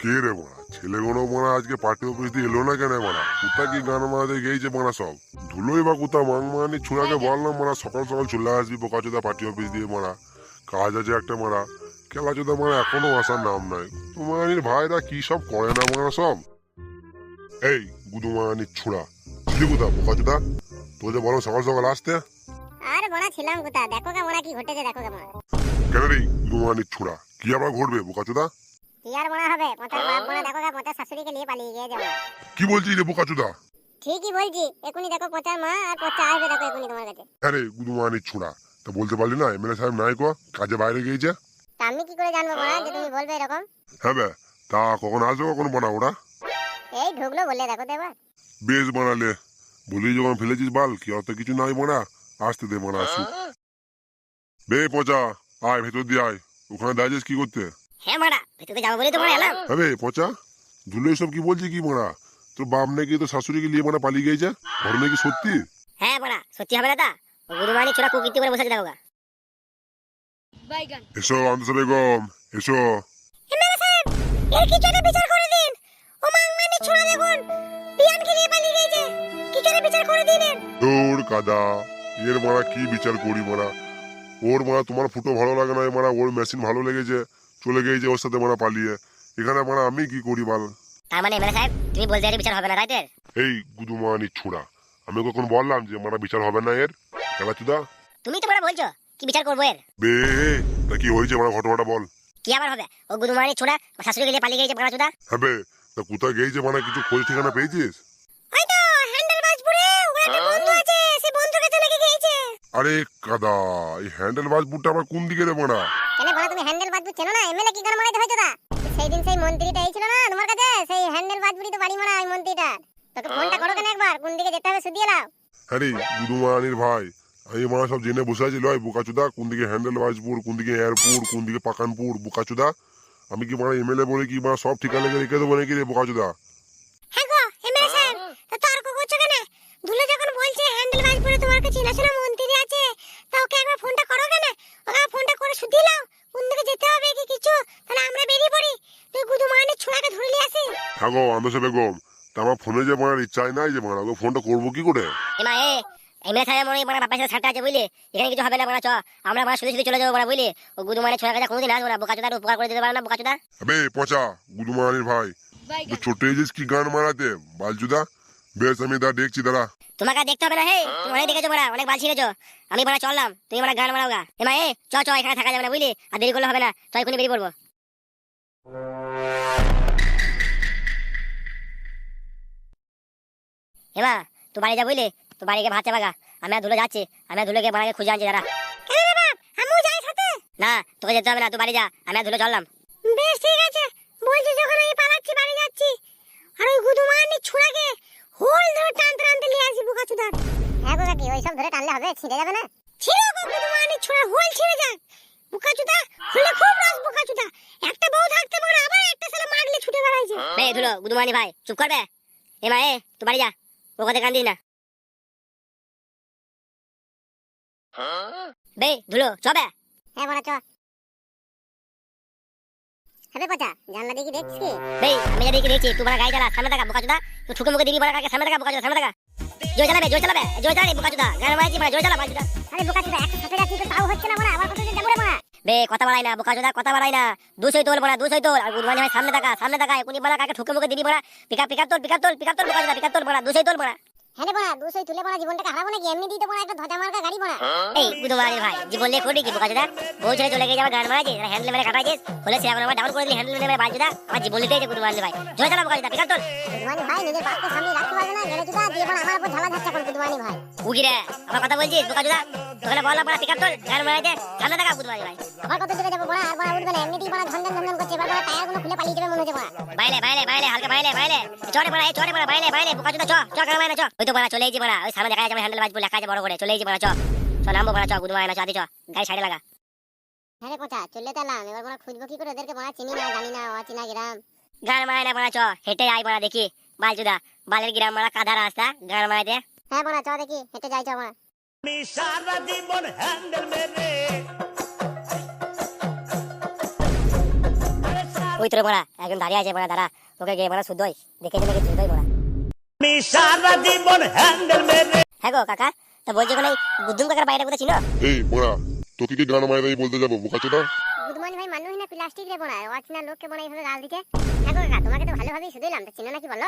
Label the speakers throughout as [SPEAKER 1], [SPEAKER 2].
[SPEAKER 1] কে রে মারা ছেলেগুলো মারা আজকে পার্টি অফিস দিয়ে এলো না কেন মারা কোথা কি গান মারাতে গেছে মারা সব ধুলোই বা কোথা মাংমানি ছুঁড়াকে বললাম মারা সকাল সকাল চলে আসবি বোকাচোদা পার্টি অফিস দিয়ে মারা কাজ আছে একটা মারা খেলাচোদা মারা এখনো আসার নাম নাই তোমার ভাইরা কি সব করে না মারা সব এই গুদুমানির ছুঁড়া ছিলি কোথা বোকাচোদা তোদের বলো সকাল সকাল আসতে
[SPEAKER 2] আর বড়া ছিলাম কোথা দেখো কে মোরা কি ঘটেছে দেখো কে মোরা
[SPEAKER 1] কেন রে গুদুমানির ছুঁড়া কি আবার ঘটবে বোকাচোদা
[SPEAKER 2] কি আর মোরা হবে পতার বাপ মোরা দেখো কে পতার শাশুড়িকে নিয়ে পালিয়ে গিয়ে যাবে
[SPEAKER 1] কি বলছিস রে বোকাচোদা
[SPEAKER 2] ঠিকই বলছি এখনি দেখো পচার মা আর পচা আসবে দেখো এখনি তোমার কাছে
[SPEAKER 1] আরে গুদুমানির ছুঁড়া তা বলতে পারলি না এমএলএ সাহেব নাই কো কাজে বাইরে গিয়েছে
[SPEAKER 2] তা আমি কি করে জানবো মোরা যে তুমি বলবে এরকম
[SPEAKER 1] হ্যাঁ বে তা কখন আসবে কখন বানা ওরা
[SPEAKER 2] এই ঢুকলো বললে দেখো তো এবার
[SPEAKER 1] বেশ বানালে বলি যখন ফেলেছিস বাল কি অত কিছু নাই মারা আসতে দে মারা আসুক বে পচা আয় ভেতর দিয়ে আয় ওখানে দাঁড়িয়েছিস কি করতে
[SPEAKER 2] হ্যাঁ মারা ভেতরে যাবো বলে তোমার এলাম
[SPEAKER 1] হ্যাঁ বে পচা ধুলো সব কি বলছি কি মারা তোর বাপ নাকি তোর শাশুড়িকে নিয়ে মারা পালিয়ে গিয়েছে ঘর নাকি সত্যি
[SPEAKER 2] হ্যাঁ মারা সত্যি হবে না তা গুরুমানি ছোড়া কুকিতে করে বসে আছে দেখো গা
[SPEAKER 1] এসো আন্তসা বেগম এসো
[SPEAKER 2] এমএলএ সাহেব এর কি করে বিচার করে দিন ও মাংমানি ছোড়া দেখুন বিয়ানকে নিয়ে পালিয়ে গিয়েছে কি করে বিচার করে দিন
[SPEAKER 1] দৌড় কাদা এর মারা কি বিচার করি মারা ওর মারা তোমার ফুটো ভালো লাগে না মারা ওর মেশিন ভালো লেগেছে চলে গিয়েছে ওর সাথে মারা পালিয়ে এখানে মারা আমি কি করি বল
[SPEAKER 2] তার মানে এমএলএ সাহেব তুমি বলতে এর বিচার হবে না তাই তো
[SPEAKER 1] এই গুদুমানি ছুড়া আমি কখন বললাম যে মারা বিচার হবে না এর খেলাচুদা
[SPEAKER 2] তুমি তো বড় বলছো কি বিচার করবো এর
[SPEAKER 1] বে তা কি হয়েছে মারা ঘটনাটা বল
[SPEAKER 2] কি আবার হবে ও গুদুমানি ছোড়া শাশুড়িকে নিয়ে পালিয়ে গিয়েছে বড় চোদা
[SPEAKER 1] হ্যাঁ বে তা কোথায় গিয়েছে মানে কিছু খোঁজ ঠিকানা পেয়েছিস
[SPEAKER 2] ওই তো হ্যান্ডেল বাজপুরে ওর একটা বন্ধু আছে সে বন্ধুর কাছে লেগে গিয়েছে
[SPEAKER 1] আরে কাদা এই হ্যান্ডেল বাজপুরটা আমার কোন দিকে রে মারা
[SPEAKER 2] কেন বড় তুমি হ্যান্ডেল বাজপুর চেনো না এমএলএ কি করে মারাইতে হয়তো দা সেই দিন সেই মন্ত্রীটা এই ছিল না তোমার কাছে সেই হ্যান্ডেল বাজপুরি তো বাড়ি মারা ওই মন্ত্রীটা তোকে ফোনটা করো কেন একবার কোন দিকে যেতে হবে শুধিয়ে দাও
[SPEAKER 1] হ্যাঁ রে গুদুমানির ভাই আমি মারা সব জেনে বসে আছি লয় বোকাচুদা কোন দিকে হ্যান্ডেল বাজপুর কোন দিকে এয়ারপুর কোন দিকে পাকানপুর বোকাচুদা আমি কি মারা এমএলএ বলে কি মারা সব ঠিকানা রেখে দেবো নাকি রে বোকাচুদা
[SPEAKER 2] হ্যাঁ গো এমএলএ সাহেব তো তর্ক করছো কেন দুলে যখন বলছে হ্যান্ডেল বাজপুরে তোমার কাছে চেনাশোনা মন্ত্রী আছে তা ওকে একবার ফোনটা করো কেন ওকে ফোনটা করে শুধিয়ে দাও কোন দিকে যেতে হবে কি কিছু তাহলে আমরা বেরিয়ে পড়ি তুই গুদুমানি ছোড়াকে ধরে নিয়ে আসি
[SPEAKER 1] হ্যাঁ গো আন্দোসা বেগম তা আমার ফোনে যে মারার ইচ্ছাই নাই যে মারা ওকে ফোনটা করবো কি করে
[SPEAKER 2] এমা এমএলএ সাহেব মনে মানে বাবার সাথে ছাড়টা আছে বুঝলি এখানে কিছু হবে না মানে চ আমরা মানে শুধু শুধু চলে যাবো মানে বুঝলি ও গুদুমানি ছোড়া কাছে কোনোদিন আসবো না বোকাচোদার উপকার করে দিতে পারো না বোকাচোদা
[SPEAKER 1] আবে পচা গুদুমানির ভাই তো ছোট এজিস কি গান মারাতে বালচুদা বেশ আমি দা দেখছি দাঁড়া
[SPEAKER 2] তোমাকে দেখতে হবে না হে তুমি অনেক দেখেছো বড়া অনেক বাল ছিঁড়েছো আমি বড়া চললাম তুমি বড়া গান মারাও গা এমা চ চ এখানে থাকা যাবে না বুঝলি আর দেরি করলে হবে না চ এখনই বেরিয়ে পড়বো এমা তুই বাড়ি যা বুঝলি তুই বাড়ি গিয়ে ভাত চাপাগা আমি আর ধুলে যাচ্ছি আমি আর ধুলে গিয়ে বাড়ি খুঁজে আনছি দাঁড়া আমিও যাই সাথে না তোকে যেতে হবে না তুই বাড়ি যা আমি আর ধুলে চললাম বেশ ঠিক আছে বলছি যখন আমি পালাচ্ছি বাড়ি যাচ্ছি আর ওই গুদুমানি ছোড়াকে হোল ধরে টানতে টানতে নিয়ে আসি বুকাচুদার হ্যাঁ গো কাকি ওই সব ধরে টানলে হবে ছিঁড়ে যাবে না ছিঁড়ে গো গুদুমানি ছোড়া হোল ছিঁড়ে যাক বুকাচুদা হলে খুব রাস বুকাচুদা একটা বউ থাকতে পারে আবার একটা ছেলে মারলে ছুটে বেড়াইছে বে ধুলো গুদুমানি ভাই চুপ করবে এমা তুই বাড়ি যা ও কথা কান্দিস না বে ধুলো চবে হ্যাঁ বড়া চ হবে পচা জানলা দেখি দেখছিস কি বে আমি যা দেখি দেখছি তুই বড়া গাড়ি চালা সামনে থাকা বোকাচোদা তুই ঠুকে মুখে দিবি বড়া কাকে সামনে থাকা বোকাচোদা সামনে থাকা জয় চালাবে বোকাচোদা গান মারাইছি বড়া জয় চালা বাজুদা আরে বোকাচোদা একটা সাথে যাচ্ছি তো তাও হচ্ছে না বড়া আবার কত যাবো রে বড়া বে কথা বাড়াই না বোকাচোদা কথা বাড়াই না দুশোই তোল বড়া দুশোই তোল আর গুরবানি ভাই সামনে থাকা এখনি বড়া কাকে ঠুকে মুখে দিবি বড়া পিকা তোল বোকাচোদা পিকা তোল বড়া দুশোই তোল বড়া হ্যাঁ বড়া দুশোই তুলে বড়া জীবনটাকে হারাবো নাকি এমনি দিতে বড়া একটা ধজা মার্কা গাড়ি বড়া এই গুদুমানি ভাই জীবন নিয়ে কোটি কি বোকাচোদা বউ ছেড়ে চলে গিয়ে আমার গান মারাইছিস হ্যান্ডেল মেরে কাটাইছিস হলে সে এখন আমার ডাউন করে দিলি হ্যান্ডেল মেরে বাজুদা আমার জীবন নিতেই গুদুমানি ভাই জয় চালা বোকাচোদা পিকা তোল গুদুমানি ভাই নিজের বাপকে সামনে রাখতে পারবে না গেলে চুদা দিয়ে বড়া আমার উপর ঝালা ঝাচ্চা করে গুদুমানি ভাই উগিরে আমার কথা বলছিস বোকাচোদা তোকে বললাম বড়া পিকা তোল গান মারাইতে সামনে থাকা গুদুমানি ভাই আবার কত দূরে যাবো বড়া আর বড়া উঠবে না এমনিতেই বড়া ঝনঝন করছে এবার বড়া টায়ার গুলো খুলে পালিয়ে যাবে মনে হচ্ছে বড়া বাইলে হালকা বাইলে চড়ে বড়া বাইলে বোকাচোদা চ গান মারাই না চ ওই তো বড়া চলে এসেছি বড়া ওই সামনে দেখা যাচ্ছে হ্যান্ডেল বাজপুর লেখা আছে বড় করে চলে এসেছি বড়া চ নামবো বড়া চ গুদুমানি না চ আদি চ গাড়ি সাইডে লাগা হ্যাঁ রে পচা চলে তালাম এবার বড়া খুঁজবো কি করে ওদেরকে বড়া চিনি না জানি না অচিনা গ্রাম গান মারাই না বড়া চ হেঁটে আই বড়া দেখি বালচুদা বালের গ্রাম বড়া কাদা রাস্তা গান মারাইতে হ্যাঁ বড়া চ দেখি হেঁটে যাই চ বড়া
[SPEAKER 3] আমি সারা জীবন হ্যান্ডেল মেরে
[SPEAKER 2] ওই ওই তোর মারা একজন দাঁড়িয়ে আছে মারা দাঁড়া ওকে গিয়ে মারা শুদ্ধই দেখে নাকি শুদ্ধই মারা
[SPEAKER 3] আমি সারা জীবন হ্যান্ডেল মেরে
[SPEAKER 2] হ্যাঁ গো কাকা তা বলছি এখন এই বুদ্ধুম কাকার বাড়িটা কোথায় ছিল
[SPEAKER 1] এই মোড়া তোকে কি গান মারাই বলতে যাবো বোকাচোদা?
[SPEAKER 2] বুদ্ধমান ভাই মানুষ না প্লাস্টিক রে বোনা অচেনা লোককে বোনা এইভাবে গাল দিতে হ্যাঁ গো কাকা তোমাকে তো ভালোভাবেই শুধুইলাম তো চিনো নাকি বলো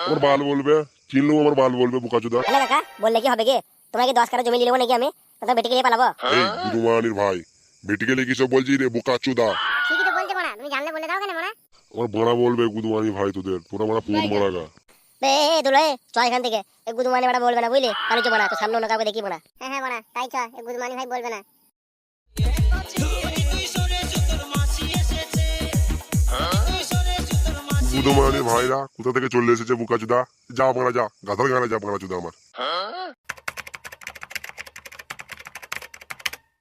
[SPEAKER 1] আমার বাল বলবে, চিনলেও আমার বাল বলবে বোকাচোদা।
[SPEAKER 2] হ্যালো কাকা বললে কি হবে কি তোমাকে 10 কাঠা জমি নিয়ে নাকি আমি তো বেটিকে নিয়ে পালাবো
[SPEAKER 1] এই গুরুমানির ভাই, বেটি গেলে কি সব বলছি রে বোকাচোদা?
[SPEAKER 2] ঠিকই তো বলছে বোনা তুমি জানলে বলে দাও কেন বোনা
[SPEAKER 1] আমার বড়া বলবে গুদুমানি ভাই তোদের, তোরা মারা পুর মারা গা।
[SPEAKER 2] বে দুলে চল এখান থেকে এই গুদুমানি বাড়া বলবে না বুঝলি কারণ চো বোনা তো সামনে অন্য কাউকে দেখি বোনা হ্যাঁ হ্যাঁ বোনা তাই চ এই গুদুমানি ভাই বলবে না
[SPEAKER 1] গুদুমানির ভাইরা কোথা থেকে চলে এসেছে বোকাচোদা? যা মারা যা, গাধার গানা যা বোকাচোদা আমার।